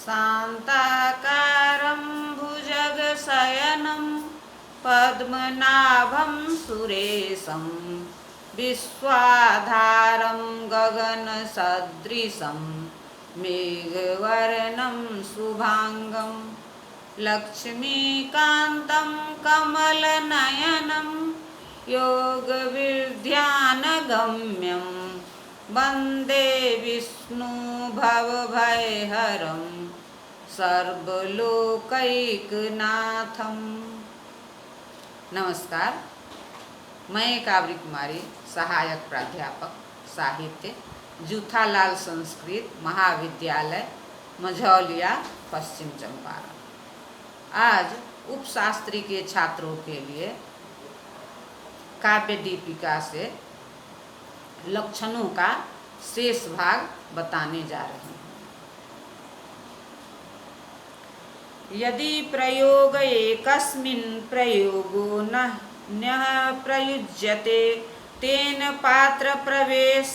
शान्ताकारं भुजगशयनं पद्मनाभं सुरेशं विश्वाधारं गगनसदृशं मेघवर्णं शुभांगं लक्ष्मीकान्तं कमलनयनं योगविद्यानगम्यं वन्दे विष्णु भवभयहरं सर्वलोकैकनाथम। नमस्कार, मैं काबरी कुमारी, सहायक प्राध्यापक साहित्य, जूथालाल संस्कृत महाविद्यालय, मझौलिया, पश्चिम चंपारण। आज उपशास्त्री के छात्रों के लिए काव्य दीपिका से लक्षणों का शेष भाग बताने जा रहे हैं। यदि प्रयोग एकस्मिन् प्रयोगो न प्रयुज्यते तेन पात्र प्रवेश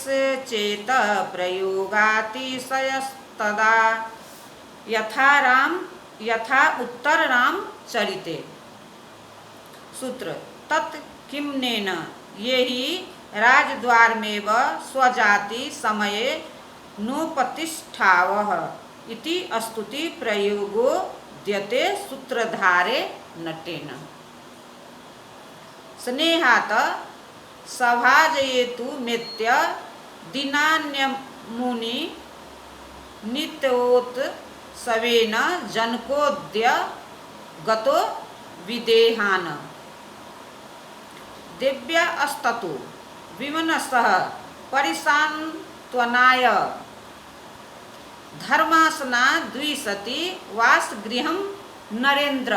चेत प्रयोगातिशयस्तदा यथा उत्तर राम चरिते। सूत्र तत् किम्नेन ये ही राजद्वारमेव स्वजाति समये नोपतिष्ठावः इति स्तुति प्रयोगो द्यते सूत्रधारे नटेन। स्नेहात् सभाजयेतु मेत्य दिनान्यमुनि नित्योत सवेन जनकोद्य गतो विदेहान। दिव्या अस्ततु विमनसः परिसान्त्वनाय धर्मासना द्विसति वासगृहं नरेन्द्र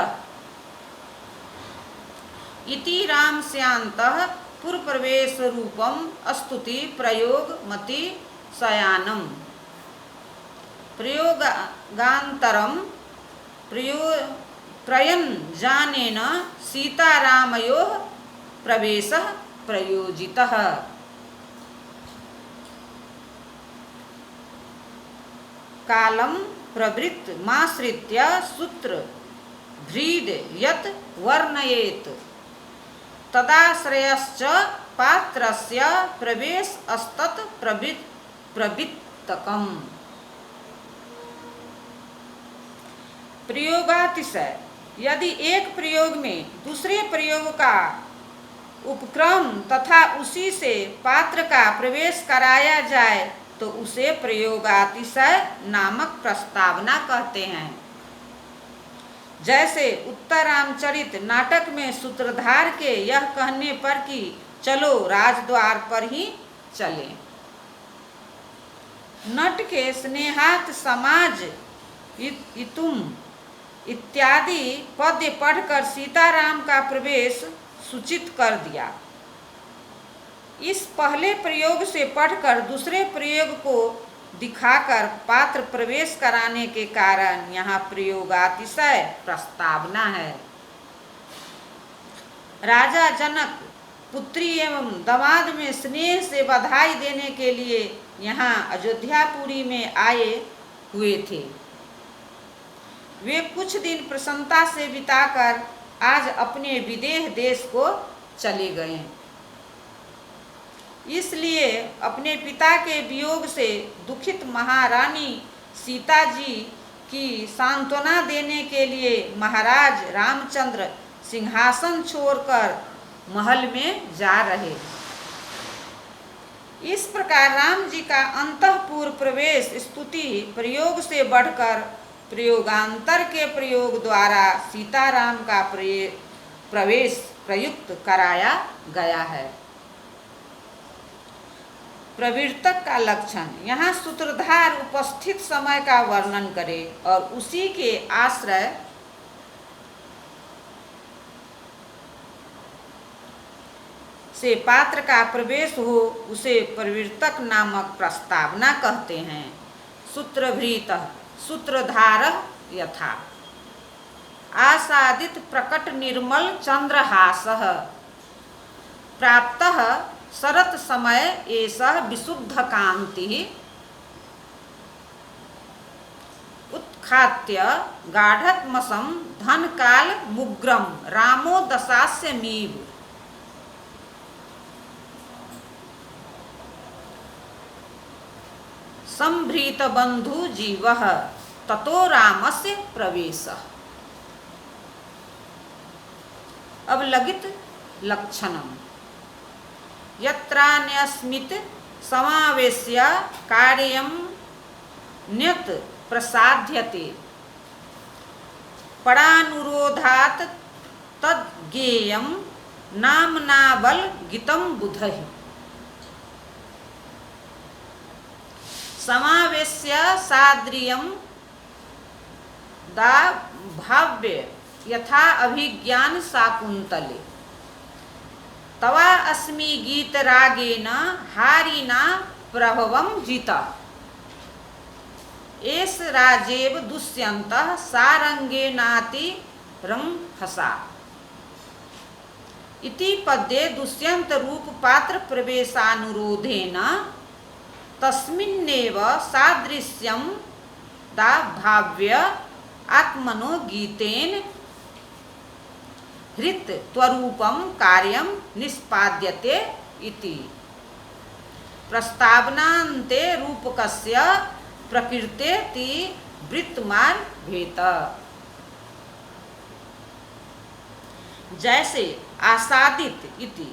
इति रामस्यान्तः पुरप्रवेश रूपम स्तुति प्रयोग मति शयानम। प्रयोगान्तरं प्रयञ्जानेन सीतारामयोः प्रवेशः प्रयोजितः। कालं प्रवृत्तमाश्रित्य सूत्र भ्रीद यत् वर्णयेत् तदाश्रयश्च पात्रस्य प्रवेशस्तत् प्रवृत्तकम्। प्रयोगातिशय यदि एक प्रयोग में दूसरे प्रयोग का उपक्रम तथा उसी से पात्र का प्रवेश कराया जाए तो उसे प्रयोगातिशय नामक प्रस्तावना कहते हैं। जैसे उत्तरामचरित नाटक में सूत्रधार के यह कहने पर कि चलो राजद्वार पर ही चले। नट के स्नेहात समाज इतुम इत्यादि पद्य पढ़कर सीताराम का प्रवेश सूचित कर दिया। इस पहले प्रयोग से पढ़कर दूसरे प्रयोग को दिखाकर पात्र प्रवेश कराने के कारण यहाँ प्रयोगातिशय प्रस्तावना है। राजा जनक पुत्री एवं दामाद में स्नेह से बधाई देने के लिए यहाँ अयोध्यापुरी में आए हुए थे। वे कुछ दिन प्रसन्नता से बिताकर आज अपने विदेह देश को चले गए। इसलिए अपने पिता के वियोग से दुखित महारानी सीता जी की सांत्वना देने के लिए महाराज रामचंद्र सिंहासन छोड़कर महल में जा रहे। इस प्रकार राम जी का अंतःपुर प्रवेश स्तुति प्रयोग से बढ़कर प्रयोगांतर के प्रयोग द्वारा सीताराम का प्रवेश प्रयुक्त कराया गया है। प्रवर्तक का लक्षण यहाँ सूत्रधार उपस्थित समय का वर्णन करे और उसी के आश्रय से पात्र का प्रवेश हो उसे प्रवर्तक नामक प्रस्तावना कहते हैं। सूत्रभृतः सूत्रधारः यथा आसादित प्रकट निर्मल चंद्रहासः प्राप्तः शरत समय एषः विशुद्ध कांति उत्खात्य गाढ़त्मसं धनकाल मुग्रम रामो दशास्यमीव। संभृत बंधु जीवः ततो रामस्य प्रवेशः। अवलगित लक्षणम यत्रान्यस्मित् समावेश्य कार्यं न्यत् प्रसाध्यते परानुरोधात् तद्ज्ञेयं नाम्नाबल गीतं बुधहि। समावेश्य साद्रियं दा भाव्य यथा अभिज्ञान शाकुंतले तवा अस्मि गीत रागेन हारिना प्रभवं जिता। एष राजेव दुष्यन्तः सारंगेनाति रंहसा। इति पद्ये दुष्यंत रूप पात्र प्रवेशानुरोधेन तस्मिन्नेव सादृश्यं दा भाव्य आत्मनो गीतेन हृत त्वरूपं कार्यं निष्पाद्यते इति। प्रस्तावनान्ते रूपकस्य प्रकृतेति वृत्तमान भेत। जैसे आसादित इति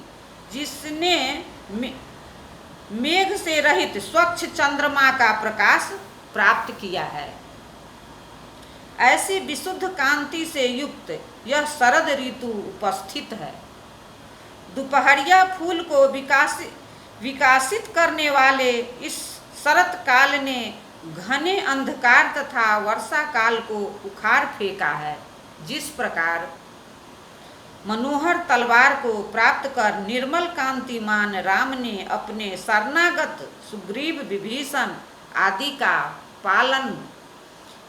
जिसने मेघ से रहित स्वच्छ चंद्रमा का प्रकाश प्राप्त किया है, ऐसी विशुद्ध कांति से युक्त यह शरद ऋतु उपस्थित है। दोपहरिया फूल को विकासित करने वाले इस शरत काल ने घने अंधकार तथा वर्षा काल को उखाड़ फेंका है। जिस प्रकार मनोहर तलवार को प्राप्त कर निर्मल कांतिमान राम ने अपने शरणागत सुग्रीव विभीषण आदि का पालन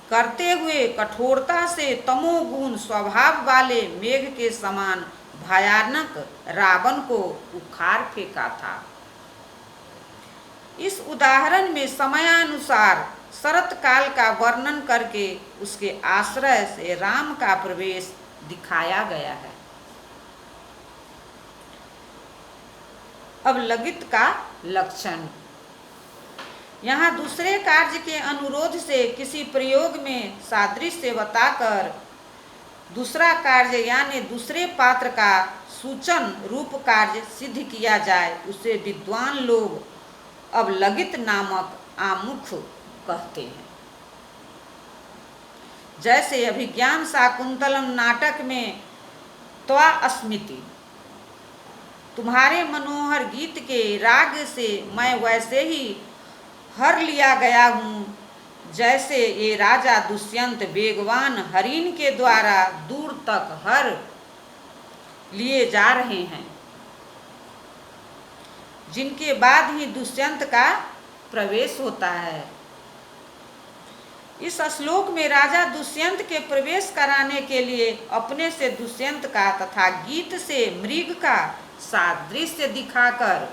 करते हुए कठोरता से तमोगुण स्वभाव वाले मेघ के समान भयानक रावण को उखाड़ फेंका था। इस उदाहरण में समयानुसार शरत काल का वर्णन करके उसके आश्रय से राम का प्रवेश दिखाया गया है। अब लगित का लक्षण। यहाँ दूसरे कार्य के अनुरोध से किसी प्रयोग में सादृश्य बताकर दूसरा कार्य यानी दूसरे पात्र का सूचन रूप कार्य सिद्ध किया जाए, उसे विद्वान लोग अवलगित नामक आमुख कहते हैं। जैसे अभिज्ञान शाकुंतलम नाटक में त्वा अस्मिति, तुम्हारे मनोहर गीत के राग से मैं वैसे ही हर लिया गया हूँ जैसे ये राजा दुष्यंत वेगवान हरिण के द्वारा दूर तक हर लिए जा रहे हैं, जिनके बाद ही दुष्यंत का प्रवेश होता है। इस श्लोक में राजा दुष्यंत के प्रवेश कराने के लिए अपने से दुष्यंत का तथा गीत से मृग का सादृश्य दिखाकर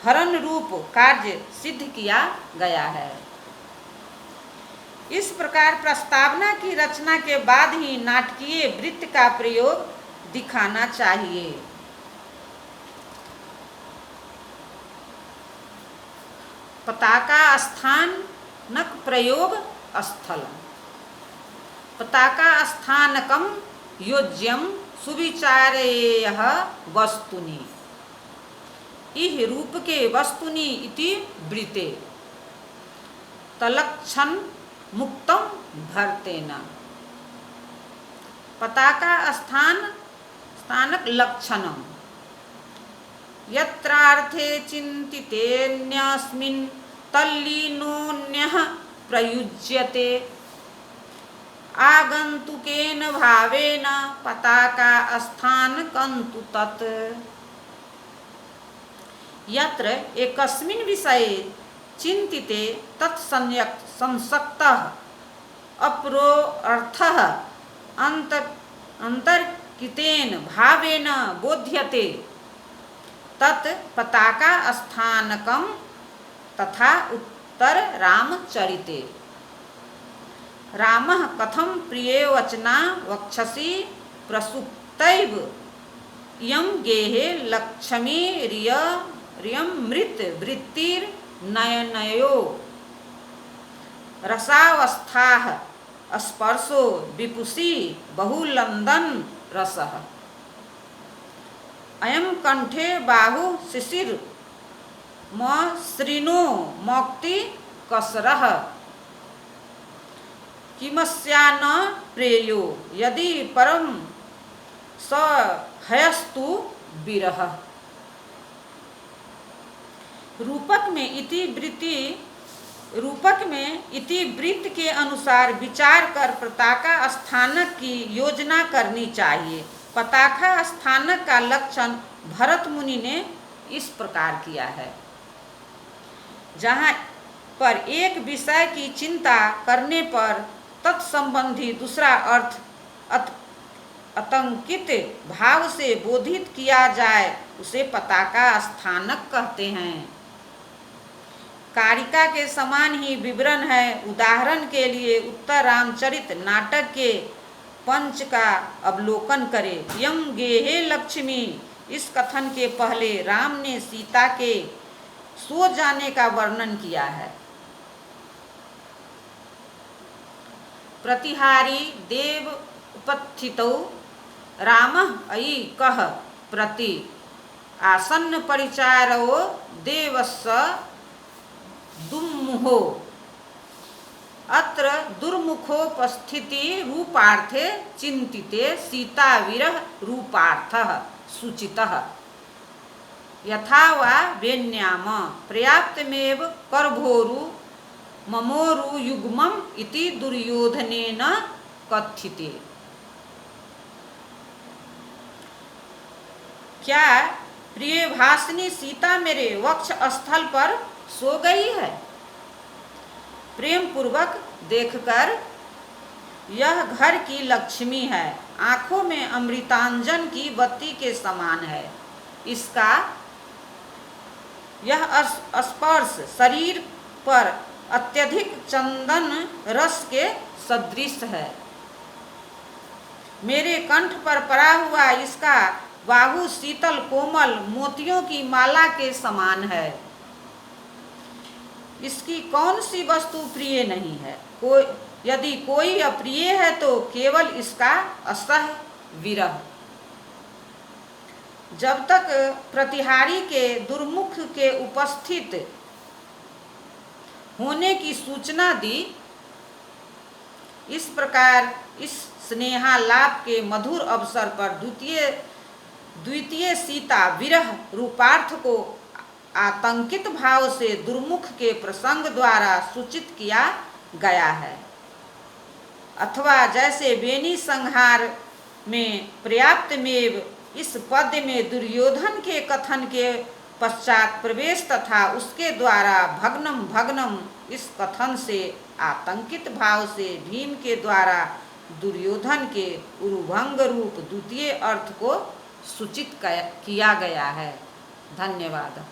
हरण रूप कार्य सिद्ध किया गया है। इस प्रकार प्रस्तावना की रचना के बाद ही नाटकीय वृत्त का प्रयोग दिखाना चाहिए। पताका स्थानक प्रयोग स्थलम। पताका स्थानकम योज्यम सुविचारेयः वस्तुनि। इह रूप के वस्तुनि इति वृते तलक्षण मुक्तम भर्तेन। पताका स्थानक लक्षणम यत्रार्थे चिन्तितेऽन्यस्मिन् तल्लीनोऽन्यः प्रयुज्यते। आगन्तुकेन भावेन पताका स्थानकं तु तत्। यत्र एकस्मिन् विषये चिन्तिते तत्संसक्तः अपरो अर्थः अंतर्कितेन भावेन बोध्यते तत् पताका स्थानकम तथा उत्तर रामचरिते। रामः कथं प्रिये वचना वक्षसि प्रसुप्तैव इयं गेहे लक्ष्मी रियं मृत वृत्तिर्नयनयो रसावस्थाः स्पर्शो विपुषी बहुलंदन रसः अयं कंठे बाहु शिशिर म श्रीनो मौक्ति कसरः किमस्या न प्रेयो यदि परम स हयस्तु विरह। रूपक में इतिवृत्त के अनुसार विचार कर पताका स्थानक की योजना करनी चाहिए। पताका स्थानक का लक्षण भरत मुनि ने इस प्रकार किया है। जहाँ पर एक विषय की चिंता करने पर तत्संबंधी दूसरा अर्थ आतंकित भाव से बोधित किया जाए उसे पताका स्थानक कहते हैं। कारिका के समान ही विवरण है। उदाहरण के लिए उत्तर रामचरित नाटक के पंच का अवलोकन करें। यं गेहे लक्ष्मी, इस कथन के पहले राम ने सीता के सो जाने का वर्णन किया है। प्रतिहारी देव उपस्थितौ रामः अयि कः प्रति आसन्न परिचारो देवस्य दुर्मुहो अत्र दुर्मुखोपस्थिति रूपार्थे चिंतिते सीता विरह रूपार्थः सूचितः यथा वा वेन्याम पर्याप्तमेव करभोरु ममोरु युग्मम् इति दुर्योधनेन कथिते। क्या प्रिय भासिनी सीता मेरे वक्ष स्थल पर सो गई है? प्रेम पूर्वक देखकर यह घर की लक्ष्मी है, आंखों में अमृतांजन की बत्ती के समान है। इसका यह स्पर्श शरीर पर अत्यधिक चंदन रस के सदृश है। मेरे कंठ पर पड़ा हुआ इसका बाहु शीतल कोमल मोतियों की माला के समान है। इसकी कौन सी वस्तु प्रिय नहीं है? यदि कोई अप्रिय है तो केवल इसका असह विरह। जब तक प्रतिहारी के दुर्मुख के उपस्थित होने की सूचना दी, इस प्रकार इस स्नेहालाप के मधुर अवसर पर द्वितीय सीता विरह रूपार्थ को आतंकित भाव से दुर्मुख के प्रसंग द्वारा सूचित किया गया है। अथवा जैसे बेनी संहार में पर्याप्तमेव, इस पद्य में दुर्योधन के कथन के पश्चात प्रवेश तथा उसके द्वारा भग्नम भग्नम, इस कथन से आतंकित भाव से भीम के द्वारा दुर्योधन के उरुभंग रूप द्वितीय अर्थ को सूचित किया गया है। धन्यवाद।